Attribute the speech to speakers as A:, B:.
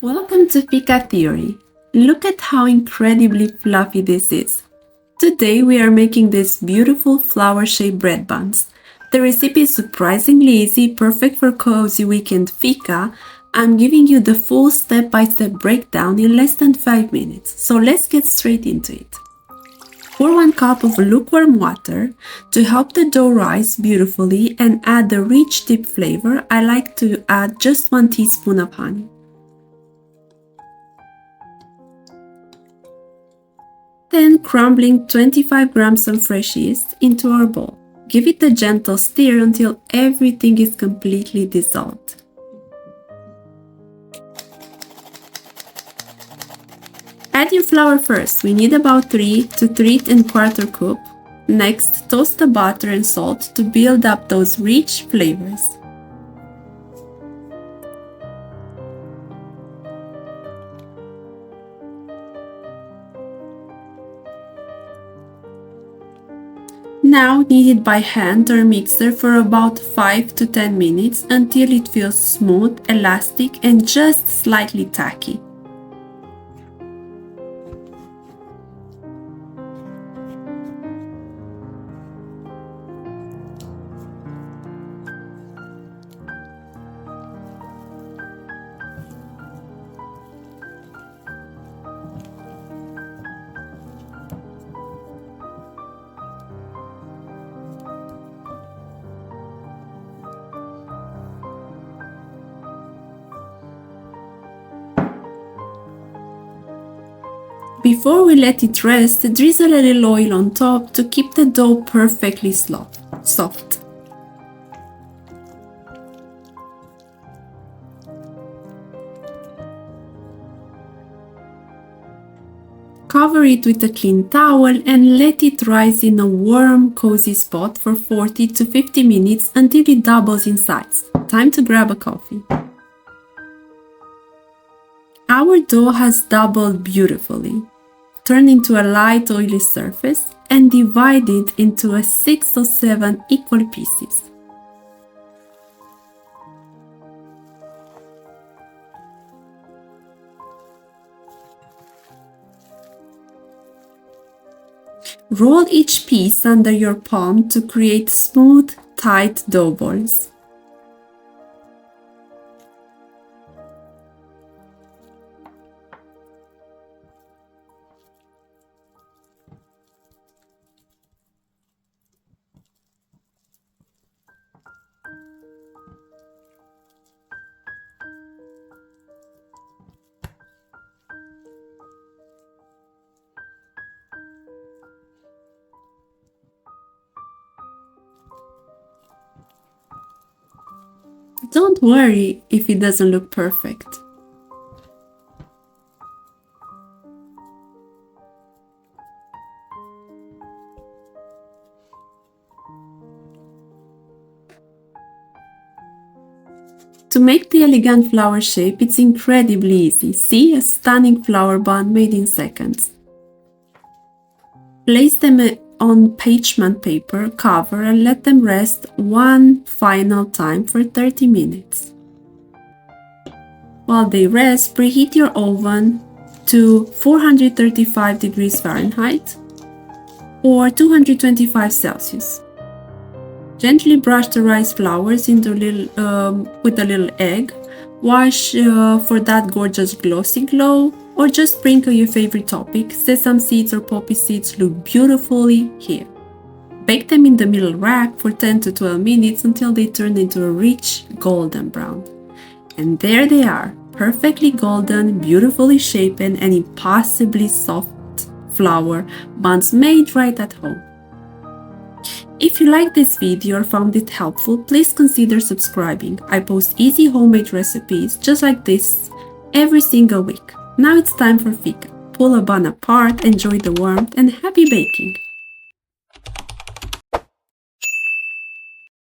A: Welcome to Fika Theory. Look at how incredibly fluffy this is. Today we are making these beautiful flower-shaped bread buns. The recipe is surprisingly easy, perfect for cozy weekend fika. I'm giving you the full step-by-step breakdown in less than 5 minutes, so let's get straight into it. Pour 1 cup of lukewarm water. To help the dough rise beautifully and add the rich deep flavor, I like to add just 1 teaspoon of honey. Then crumbling 25 grams of fresh yeast into our bowl. Give it a gentle stir until everything is completely dissolved. Add your flour first. We need about 3 to 3 1/4 cup. Next, toast the butter and salt to build up those rich flavors. Now knead it by hand or mixer for about 5 to 10 minutes until it feels smooth, elastic, and just slightly tacky. Before we let it rest, drizzle a little oil on top to keep the dough perfectly soft. Cover it with a clean towel and let it rise in a warm, cozy spot for 40 to 50 minutes until it doubles in size. Time to grab a coffee. Our dough has doubled beautifully. Turn into a light oily surface and divide it into 6 or 7 equal pieces. Roll each piece under your palm to create smooth, tight dough balls. Don't worry if it doesn't look perfect. To make the elegant flower shape, it's incredibly easy. See, a stunning flower bun made in seconds. Place them on parchment paper, cover, and let them rest one final time for 30 minutes. While they rest, preheat your oven to 435 degrees Fahrenheit or 225 Celsius. Gently brush the rice flours into with a little egg. Wash for that gorgeous glossy glow, or just sprinkle your favorite topping. Sesame seeds or poppy seeds look beautifully here. Bake them in the middle rack for 10 to 12 minutes until they turn into a rich golden brown. And there they are, perfectly golden, beautifully shaped, and impossibly soft flour buns made right at home. If you liked this video or found it helpful, please consider subscribing. I post easy homemade recipes just like this every single week. Now it's time for fika. Pull a bun apart, enjoy the warmth, and happy baking!